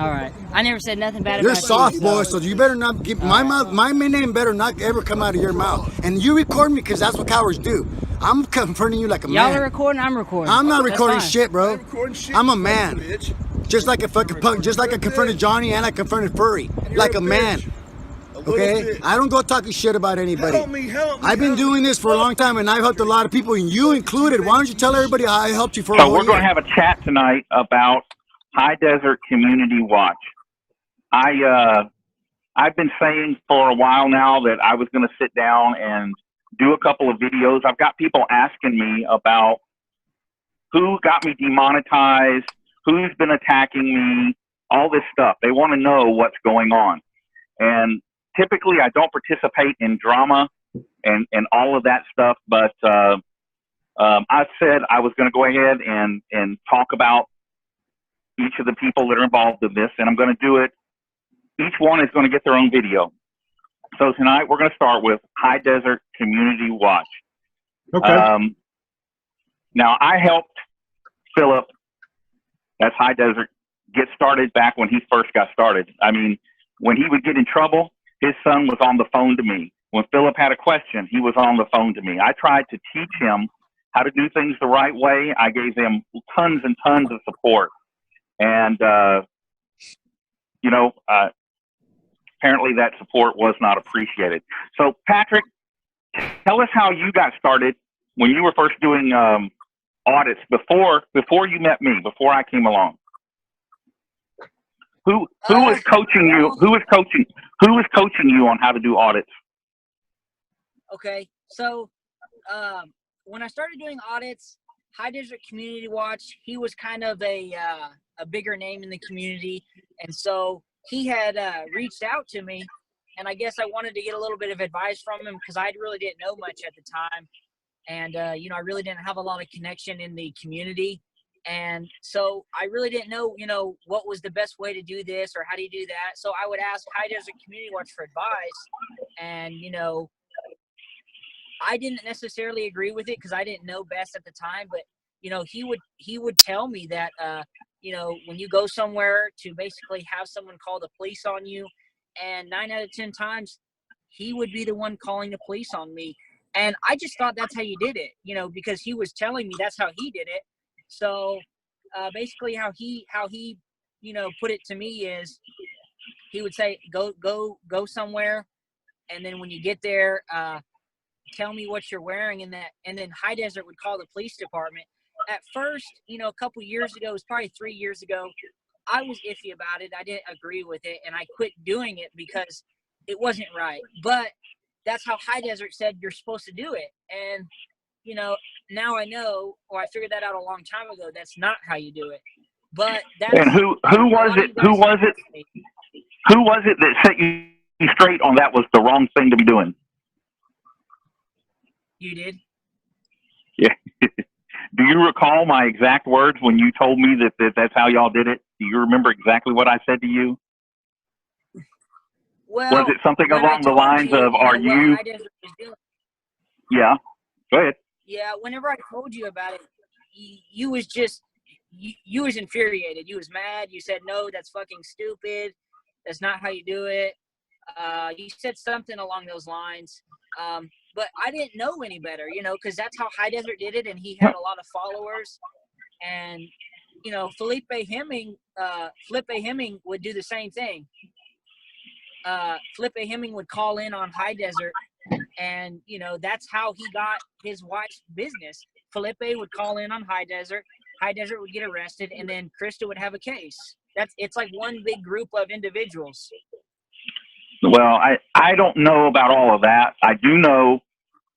All right. I never said nothing bad You're about soft, you. boy, so you better not get my mouth. My name better not ever come out of your mouth. And you record me because that's what cowards do. I'm confronting you like a man. Y'all are recording. I'm recording. I'm not That's recording fine. shit, bro. Recording shit, I'm a you man. bitch. Just like a fucking punk. Just like I confronted Johnny and I confronted Furry. Like a man. Okay? I don't go talking shit about anybody. Help me, I've been doing this for a long time and I've helped a lot of people, and you included. Why don't you tell everybody how I helped you for a So whole we're going year? to have a chat tonight about High Desert Community Watch. I've been saying for a while now that I was going to sit down and do a couple of videos. I've got people asking me about who got me demonetized, who's been attacking me, all this stuff. They want to know what's going on. And typically I don't participate in drama and all of that stuff, but I said I was going to go ahead and talk about each of the people that are involved in this, and I'm going to do it. Each one is going to get their own video. So tonight we're going to start with High Desert Community Watch. Okay. Now I helped Phillipe, that's High Desert, get started back when he first got started. I mean, when he would get in trouble, his son was on the phone to me. When Phillipe had a question, he was on the phone to me. I tried to teach him how to do things the right way. I gave him tons and tons of support. And, you know, apparently that support was not appreciated. So, Patrick, tell us how you got started when you were first doing audits before you met me, before I came along. Who was coaching you? Who was coaching you on how to do audits? Okay, so when I started doing audits, High Desert Community Watch, he was kind of a bigger name in the community, and so he had reached out to me, and I guess I wanted to get a little bit of advice from him because I really didn't know much at the time, and you know, I really didn't have a lot of connection in the community, and so I really didn't know, you know, what was the best way to do this or how do you do that. So I would ask High Desert Community Watch for advice, and you know, I didn't necessarily agree with it because I didn't know best at the time, but you know, he would tell me that you know, when you go somewhere to basically have someone call the police on you, and 9 out of 10 times he would be the one calling the police on me, and I just thought that's how you did it, you know, because he was telling me that's how he did it. So basically how he you know, put it to me is he would say go somewhere, and then when you get there, tell me what you're wearing, and then High Desert would call the police department. At first, you know, a couple years ago, it was probably 3 years ago, I was iffy about it. I didn't agree with it, and I quit doing it because it wasn't right. But that's how High Desert said you're supposed to do it. And, you know, now I know, or I figured that out a long time ago, that's not how you do it. But that's... And who was it that set you straight on that was the wrong thing to be doing? You did? Yeah. Do you recall my exact words when you told me that that's how y'all did it? Do you remember exactly what I said to you? Well, was it something along the lines of, are you... Yeah, go ahead. Yeah, whenever I told you about it, you was just, you was infuriated. You was mad. You said, no, that's fucking stupid. That's not how you do it. You said something along those lines. But I didn't know any better, you know, because that's how High Desert did it, and he had a lot of followers. And, you know, Phillipe Hemming would do the same thing. Phillipe Hemming would call in on High Desert, and, you know, that's how he got his wife's business. Phillipe would call in on High Desert would get arrested, and then Krista would have a case. It's like one big group of individuals. Well, I don't know about all of that. I do know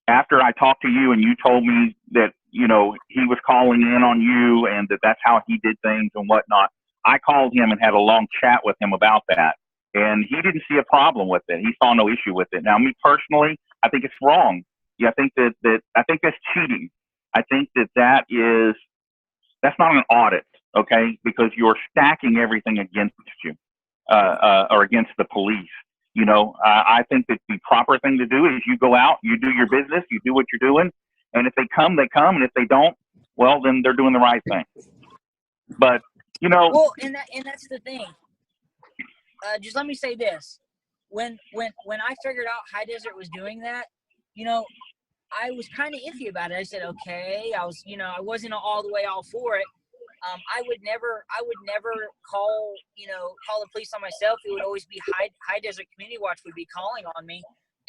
after I talked to you and you told me that, you know, he was calling in on you and that's how he did things and whatnot. I called him and had a long chat with him about that, and he didn't see a problem with it. He saw no issue with it. Now, me personally, I think it's wrong. Yeah, I think I think that's cheating. I think that's not an audit, okay? Because you're stacking everything against you or against the police. You know, I think that the proper thing to do is you go out, you do your business, you do what you're doing, and if they come, they come, and if they don't, well, then they're doing the right thing. But, you know... Well, and that's the thing. just let me say this. When I figured out High Desert was doing that, you know, I was kind of iffy about it. I said, okay, I wasn't all the way all for it. I would never call the police on myself. It would always be High Desert Community Watch would be calling on me.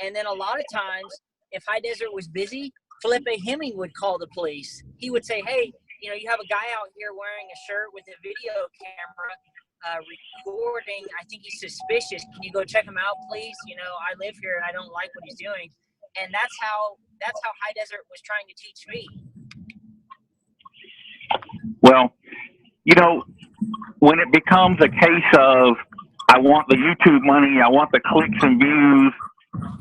And then a lot of times, if High Desert was busy, Phillipe Hemming would call the police. He would say, hey, you have a guy out here wearing a shirt with a video camera recording. I think he's suspicious. Can you go check him out, please? I live here and I don't like what he's doing. And that's how High Desert was trying to teach me. Well, when it becomes a case of, I want the YouTube money, I want the clicks and views,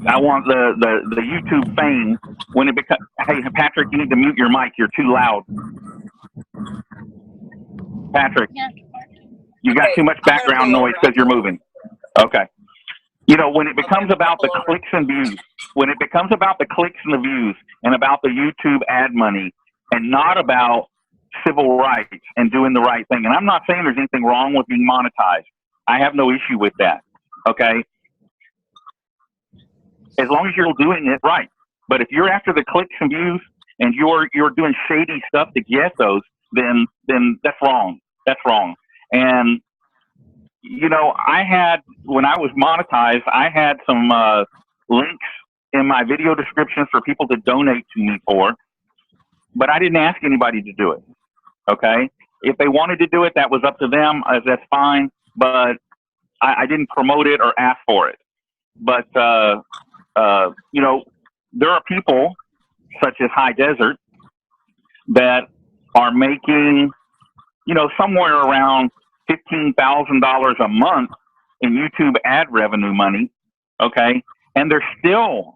I want the YouTube fame, when it becomes, hey, Patrick, you need to mute your mic, you're too loud. Patrick, yeah. You got too much background noise because you're moving. Okay. When it becomes about the clicks and views, when it becomes about the clicks and the views and about the YouTube ad money and not about civil rights and doing the right thing, and I'm not saying there's anything wrong with being monetized. I have no issue with that. Okay. As long as you're doing it right. But if you're after the clicks and views and you're doing shady stuff to get those, then that's wrong. That's wrong. And I had, when I was monetized, I had some links in my video descriptions for people to donate to me for, but I didn't ask anybody to do it. Okay. If they wanted to do it, that was up to them. That's fine. But I didn't promote it or ask for it. But, there are people such as High Desert that are making, somewhere around $15,000 a month in YouTube ad revenue money. Okay. And they're still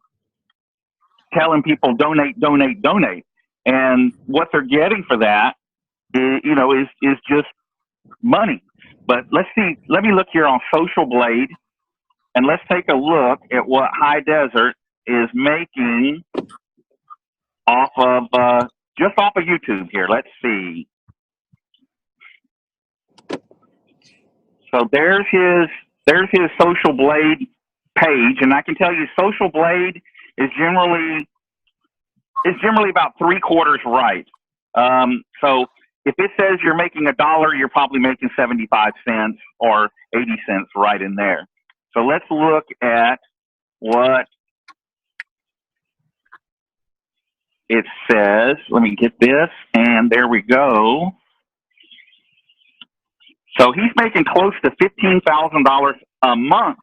telling people donate, donate, donate. And what they're getting for that is just money. But let me look here on Social Blade and let's take a look at what High Desert is making off of, just off of YouTube here. Let's see. So there's his Social Blade page, and I can tell you Social Blade is generally about 3/4 right. So if it says you're making $1, you're probably making 75 cents or 80 cents right in there. So let's look at what it says. Let me get this, and there we go. So he's making close to $15,000 a month.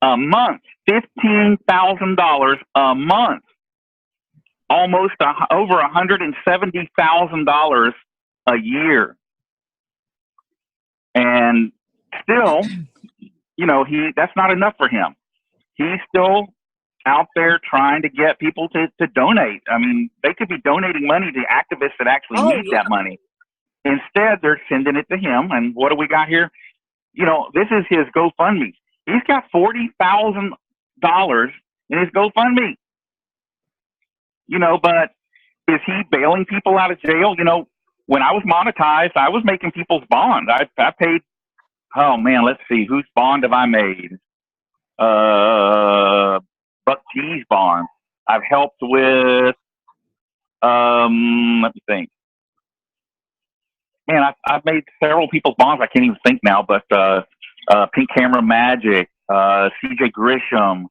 A month, $15,000 a month. Almost over $170,000 a year. And still, that's not enough for him. He's still out there trying to get people to donate. I mean, they could be donating money to activists that actually need that money. Instead, they're sending it to him. And what do we got here? This is his GoFundMe. He's got $40,000 in his GoFundMe. But is he bailing people out of jail? When I was monetized, I was making people's bond. I paid, oh man, let's see, whose bond have I made? Buck T's bond. I've helped with, let me think. Man, I've made several people's bonds. I can't even think now, but Pink Camera Magic, CJ Grisham,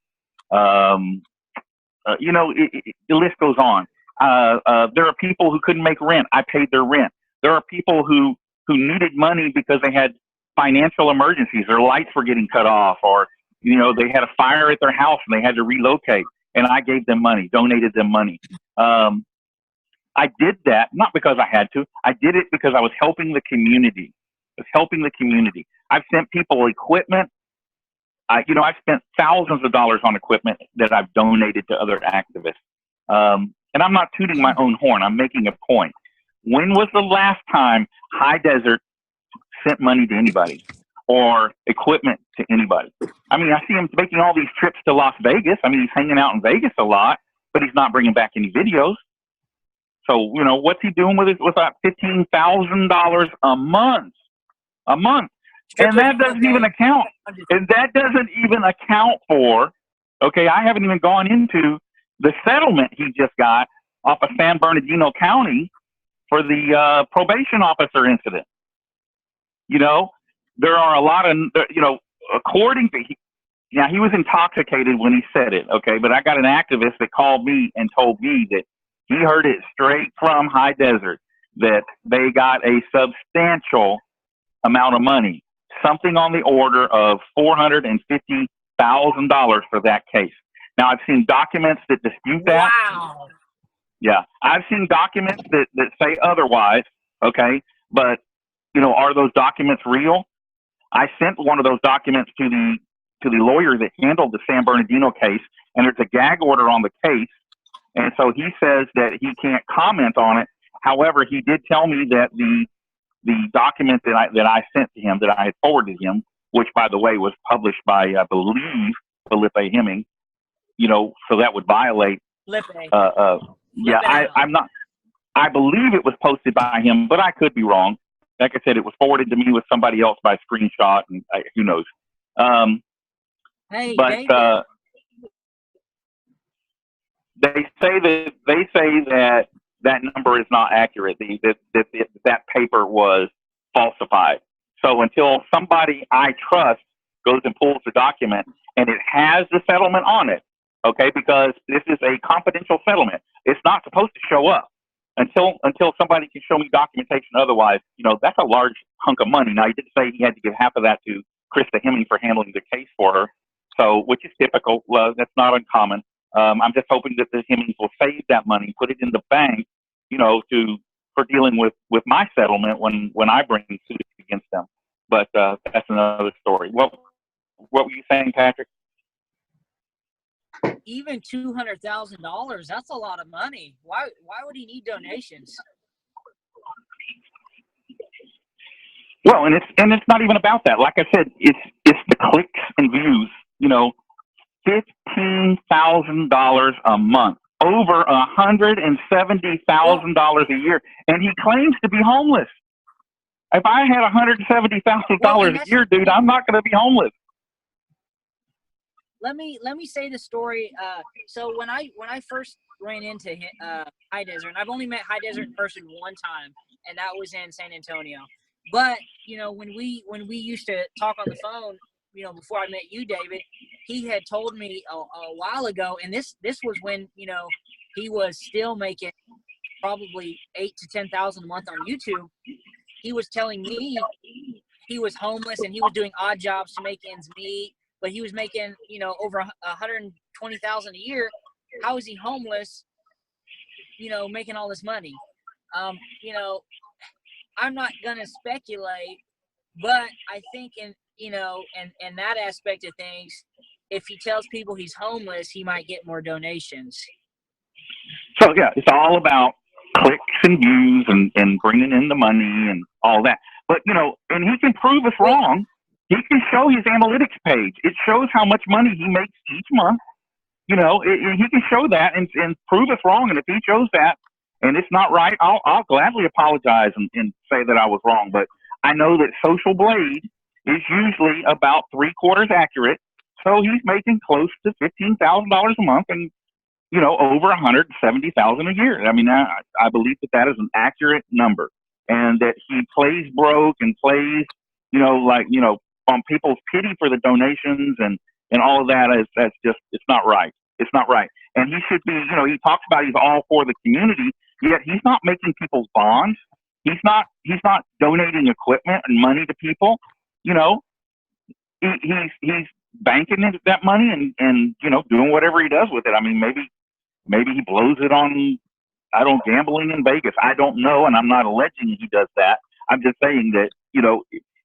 the list goes on. There are people who couldn't make rent. I paid their rent. There are people who needed money because they had financial emergencies. Their lights were getting cut off, or they had a fire at their house and they had to relocate. And I gave them money, donated them money. I did that not because I had to. I did it because I was helping the community. I was helping the community. I've sent people equipment. I've spent thousands of dollars on equipment that I've donated to other activists. And I'm not tooting my own horn. I'm making a point. When was the last time High Desert sent money to anybody or equipment to anybody? I mean, I see him making all these trips to Las Vegas. I mean, he's hanging out in Vegas a lot, but he's not bringing back any videos. So, what's he doing with that $15,000 a month? A month. And that doesn't even account. And that doesn't even account for, okay, I haven't even gone into the settlement he just got off of San Bernardino County for the probation officer incident. You know, there are a lot of, you know, according to, now he was intoxicated when he said it, okay, but I got an activist that called me and told me that he heard it straight from High Desert that they got a substantial amount of money, something on the order of $450,000 for that case. Now, I've seen documents that dispute that. Wow. Yeah, I've seen documents that say otherwise, okay, but, you know, are those documents real? I sent one of those documents to the lawyer that handled the San Bernardino case, and there's a gag order on the case, and so he says that he can't comment on it. However, he did tell me that the document that I sent to him, that I had forwarded him, which, by the way, was published by, I believe, Phillipe Hemming, you know, so that would violate. Yeah, I'm not. I believe it was posted by him, but I could be wrong. Like I said, it was forwarded to me with somebody else by screenshot, and who knows. Hey, but David. they say that that number is not accurate. That paper was falsified. So until somebody I trust goes and pulls the document and it has the settlement on it, okay, because this is a confidential settlement, it's not supposed to show up until somebody can show me documentation. Otherwise, you know, that's a large hunk of money. Now, he did say he had to give half of that to Krista Hemming for handling the case for her, so which is typical. That's not uncommon. I'm just hoping that the Hemmings will save that money, put it in the bank, you know, for dealing with my settlement when I bring suit against them. But that's another story. What were you saying, Patrick? Even $200,000, that's a lot of money. Why would he need donations? Well, and it's not even about that. Like I said, it's the clicks and views. You know, $15,000 a month, over $170,000 a year, and he claims to be homeless. If I had $170,000 a year, dude, I'm not going to be homeless. Let me say the story. So when I first ran into High Desert, and I've only met High Desert in person one time, and that was in San Antonio. But you know, when we used to talk on the phone, you know, before I met you, David, he had told me a while ago, and this was when, you know, he was still making probably $8,000 to $10,000 a month on YouTube. He was telling me he was homeless and he was doing odd jobs to make ends meet, but he was making, you know, over $120,000 a year. How is he homeless, you know, making all this money? You know, I'm not gonna speculate, but I think in that aspect of things, if he tells people he's homeless, he might get more donations. So yeah, it's all about clicks and views and bringing in the money and all that. But you know, and he can prove us wrong. He can show his analytics page. It shows how much money he makes each month. You know, he can show that and prove us wrong. And if he shows that and it's not right, I'll gladly apologize and say that I was wrong. But I know that Social Blade is usually about 3/4 accurate. So he's making close to $15,000 a month and, you know, over $170,000 a year. I mean, I believe that is an accurate number, and that he plays broke and plays, you know, like, you know, on people's pity for the donations and all of that that's just, it's not right. It's not right. And he should be, you know, he talks about he's all for the community, yet he's not making people's bonds. He's not donating equipment and money to people. You know, he's banking into that money and, you know, doing whatever he does with it. I mean, maybe he blows it on, gambling in Vegas. I don't know. And I'm not alleging he does that. I'm just saying that, you know,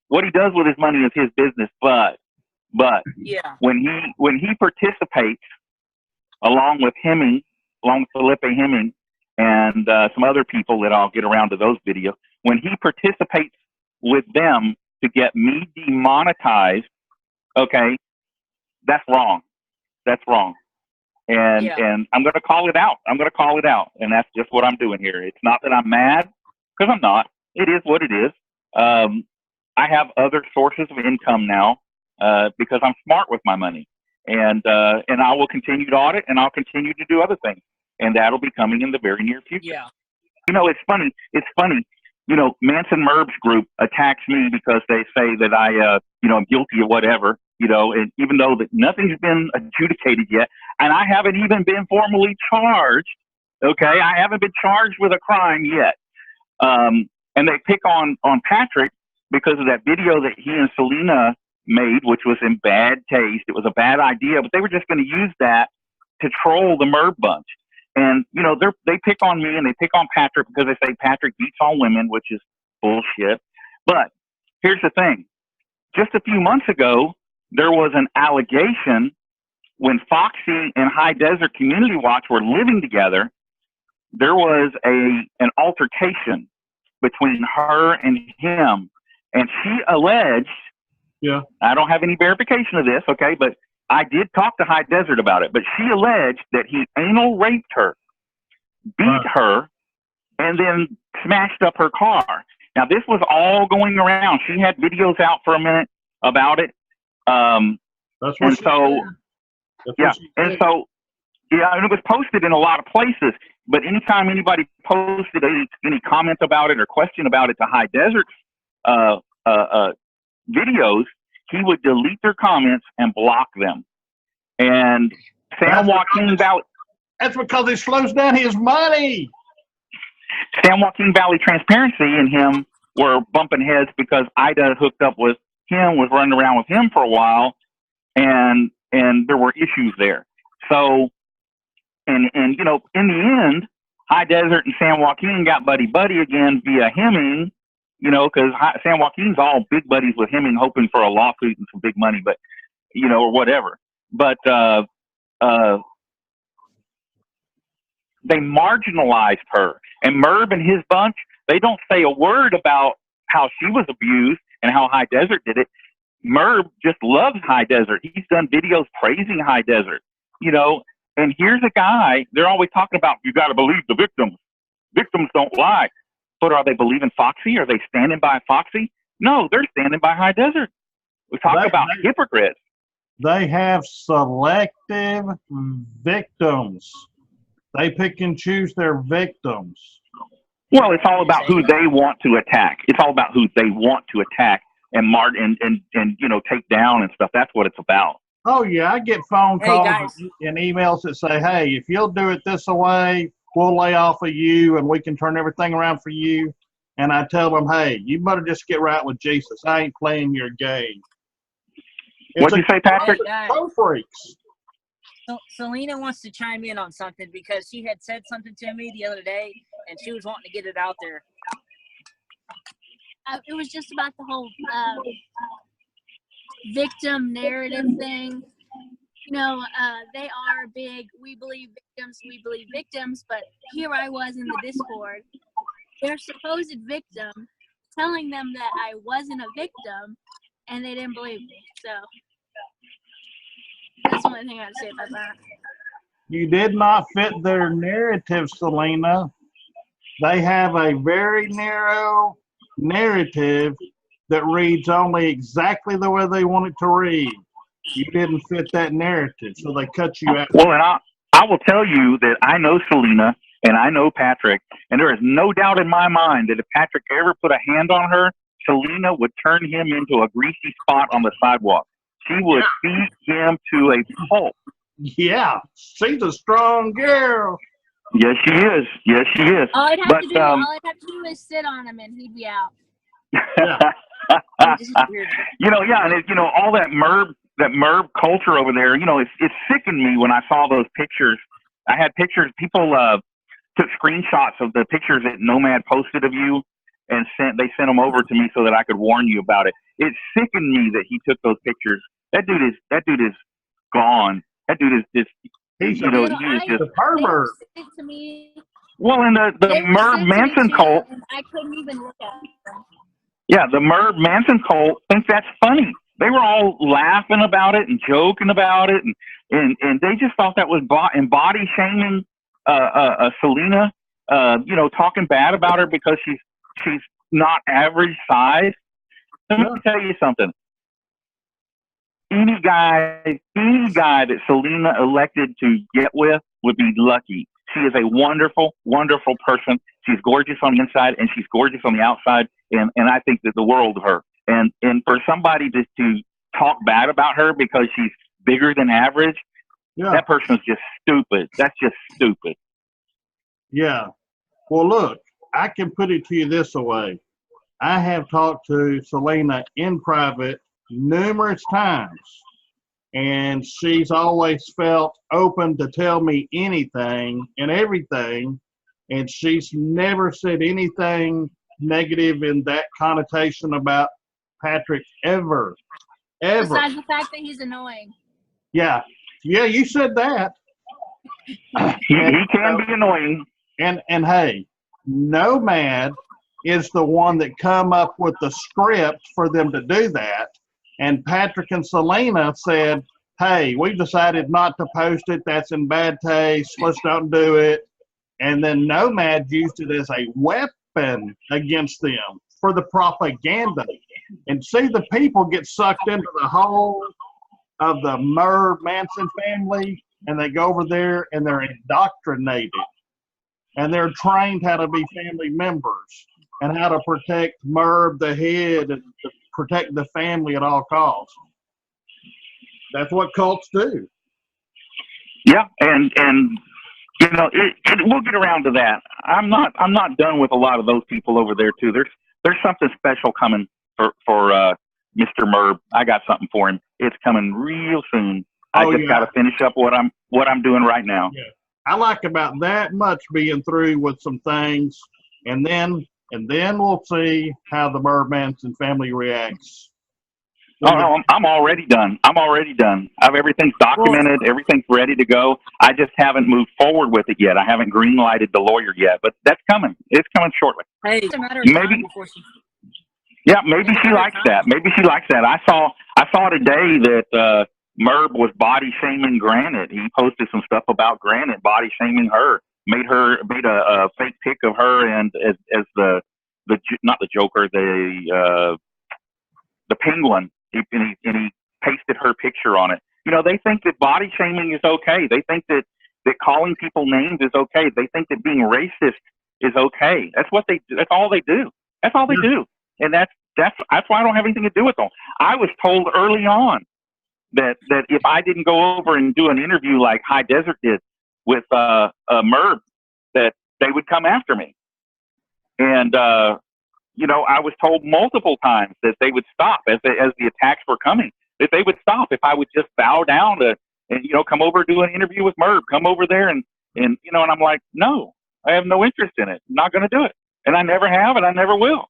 what he does with his money is his business. But yeah, when he participates along with Phillipe Hemming and some other people that I'll get around to those videos, when he participates with them to get me demonetized, okay, that's wrong. That's wrong. And I'm going to call it out. And that's just what I'm doing here. It's not that I'm mad, because I'm not. It is what it is. I have other sources of income now because I'm smart with my money, and I will continue to audit, and I'll continue to do other things, and that'll be coming in the very near future. Yeah. You know, it's funny. It's funny. You know, Manson Merb's group attacks me because they say that I, you know, I'm guilty of whatever. You know, and even though that nothing's been adjudicated yet, and I haven't even been formally charged. Okay, I haven't been charged with a crime yet. And they pick on Patrick because of that video that he and Selena made, which was in bad taste. It was a bad idea, but they were just going to use that to troll the Merb bunch. And, you know, they pick on me and they pick on Patrick because they say Patrick beats all women, which is bullshit. But here's the thing. Just a few months ago, there was an allegation when Foxy and High Desert Community Watch were living together. There was an altercation between her and him. And she alleged, yeah, I don't have any verification of this, okay, but I did talk to High Desert about it, but she alleged that he anal raped her, beat her, and then smashed up her car. Now, this was all going around. She had videos out for a minute about it. That's what she said. Yeah, and so, yeah, and it was posted in a lot of places, but anytime anybody posted any comment about it or question about it to High Desert's videos, he would delete their comments and block them. And San Joaquin Valley... That's because it slows down his money. San Joaquin Valley Transparency and him were bumping heads because Ida hooked up with him, was running around with him for a while, and there were issues there. So, and you know, in the end, High Desert and San Joaquin got buddy-buddy again via Hemming, you know, because San Joaquin's all big buddies with Hemming, hoping for a lawsuit and some big money, but, you know, or whatever. But they marginalized her. And Merb and his bunch, they don't say a word about how she was abused and how High Desert did it. Merb just loves High Desert. He's done videos praising High Desert, you know. And here's a guy, they're always talking about, you got to believe the victims. Victims don't lie. But are they believing Foxy? Are they standing by Foxy? No, they're standing by High Desert. We talk about hypocrites. They have selective victims. They pick and choose their victims. Well, it's all about who they want to attack. It's all about who they want to attack and you know, take down and stuff. That's what it's about. Oh yeah, I get phone calls and emails that say, "Hey, if you'll do it this way, we'll lay off of you and we can turn everything around for you." And I tell them, "Hey, you better just get right with Jesus. I ain't playing your game." What'd you say, Patrick? Pro freaks. Selena wants to chime in on something because she had said something to me the other day and she was wanting to get it out there. It was just about the whole victim narrative thing. You know, they are big, we believe victims, but here I was in the Discord, their supposed victim, telling them that I wasn't a victim, and they didn't believe me. So that's the only thing I have to say about that. You did not fit their narrative, Selena. They have a very narrow narrative that reads only exactly the way they want it to read. You didn't fit that narrative, so they cut you out. Well, and I will tell you that I know Selena and I know Patrick, and there is no doubt in my mind that if Patrick ever put a hand on her, Selena would turn him into a greasy spot on the sidewalk. She would beat him to a pulp. Yeah, she's a strong girl. Yes, she is. Yes, she is. All I'd have to do is sit on him, and he'd be out. Yeah. You know, yeah, and you know, all that Merb culture over there. You know, it sickened me when I saw those pictures. I had pictures. People took screenshots of the pictures that Nomad posted of you, and they sent them over to me so that I could warn you about it. It sickened me that he took those pictures. That dude is gone. That dude is just, he's you know, he is just a pervert. Well, and the Merb Manson cult. I couldn't even look at them. Yeah, the Merb Manson cult thinks that's funny. They were all laughing about it and joking about it, and they just thought that was body shaming Selena. You know, talking bad about her because she's not average size. Let me tell you something. Any guy that Selena elected to get with would be lucky. She is a wonderful, wonderful person. She's gorgeous on the inside and she's gorgeous on the outside. And I think that the world of her. And for somebody to talk bad about her because she's bigger than average, that person's just stupid. That's just stupid. Yeah. Well, look, I can put it to you this way. I have talked to Selena in private numerous times, and she's always felt open to tell me anything and everything, and she's never said anything negative in that connotation about Patrick ever. Besides the fact that he's annoying. Yeah, you said that. He can be annoying. And hey, Nomad is the one that come up with the script for them to do that. And Patrick and Selena said, hey, we decided not to post it. That's in bad taste. Let's don't do it. And then Nomad used it as a weapon against them for the propaganda. And see, the people get sucked into the whole of the Merv Manson family, and they go over there and they're indoctrinated. And they're trained how to be family members and how to protect Merv the head and to protect the family at all costs. That's what cults do. Yeah, and you know, we'll get around to that. I'm not done with a lot of those people over there too. There's something special coming for Mr. Merv. I got something for him. It's coming real soon. I just got to finish up what I'm doing right now. Yeah. I like about that much being through with some things, and then we'll see how the Merv Manson family reacts. Oh, no, I'm already done. Everything's documented. Everything's ready to go. I just haven't moved forward with it yet. I haven't green-lighted the lawyer yet, but that's coming. It's coming shortly. Hey, it's a matter of time before she... Yeah, maybe she likes that. I saw today that Merv was body shaming Granite. He posted some stuff about Granite body shaming her. Made a fake pic of her and as the not the Joker, the Penguin. And he pasted her picture on it. You know, they think that body shaming is okay. They think that calling people names is okay. They think that being racist is okay. That's what they do. That's all they do. That's all they do. And that's why I don't have anything to do with them. I was told early on that if I didn't go over and do an interview like High Desert did with Merv, that they would come after me. And you know, I was told multiple times that they would stop as the attacks were coming. That they would stop if I would just bow down and you know, come over and do an interview with Merv. Come over there and you know, and I'm like, no, I have no interest in it. I'm not going to do it, and I never have, and I never will.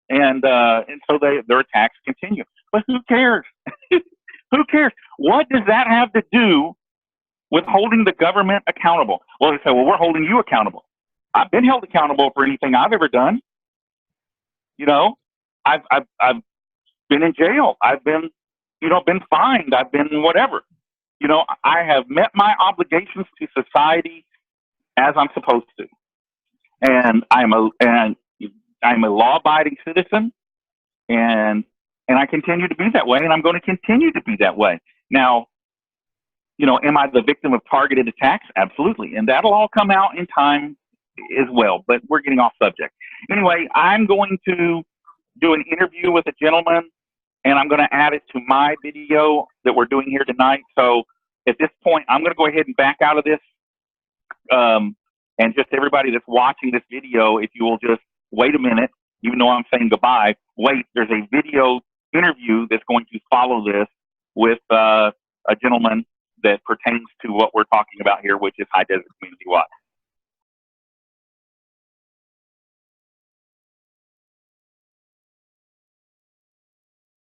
And so their attacks continue. But who cares? Who cares? What does that have to do with holding the government accountable? Well, they say, well, we're holding you accountable. I've been held accountable for anything I've ever done. You know, I've been in jail. I've been, you know, been fined. I've been whatever. You know, I have met my obligations to society as I'm supposed to, and I'm a law-abiding citizen, and I continue to be that way, and I'm going to continue to be that way. Now, you know, am I the victim of targeted attacks? Absolutely, and that'll all come out in time as well. But we're getting off subject. Anyway, I'm going to do an interview with a gentleman, and I'm going to add it to my video that we're doing here tonight. So at this point, I'm going to go ahead and back out of this. And just everybody that's watching this video, if you will just wait a minute, even though I'm saying goodbye, wait, there's a video interview that's going to follow this with a gentleman that pertains to what we're talking about here, which is High Desert Community Watch.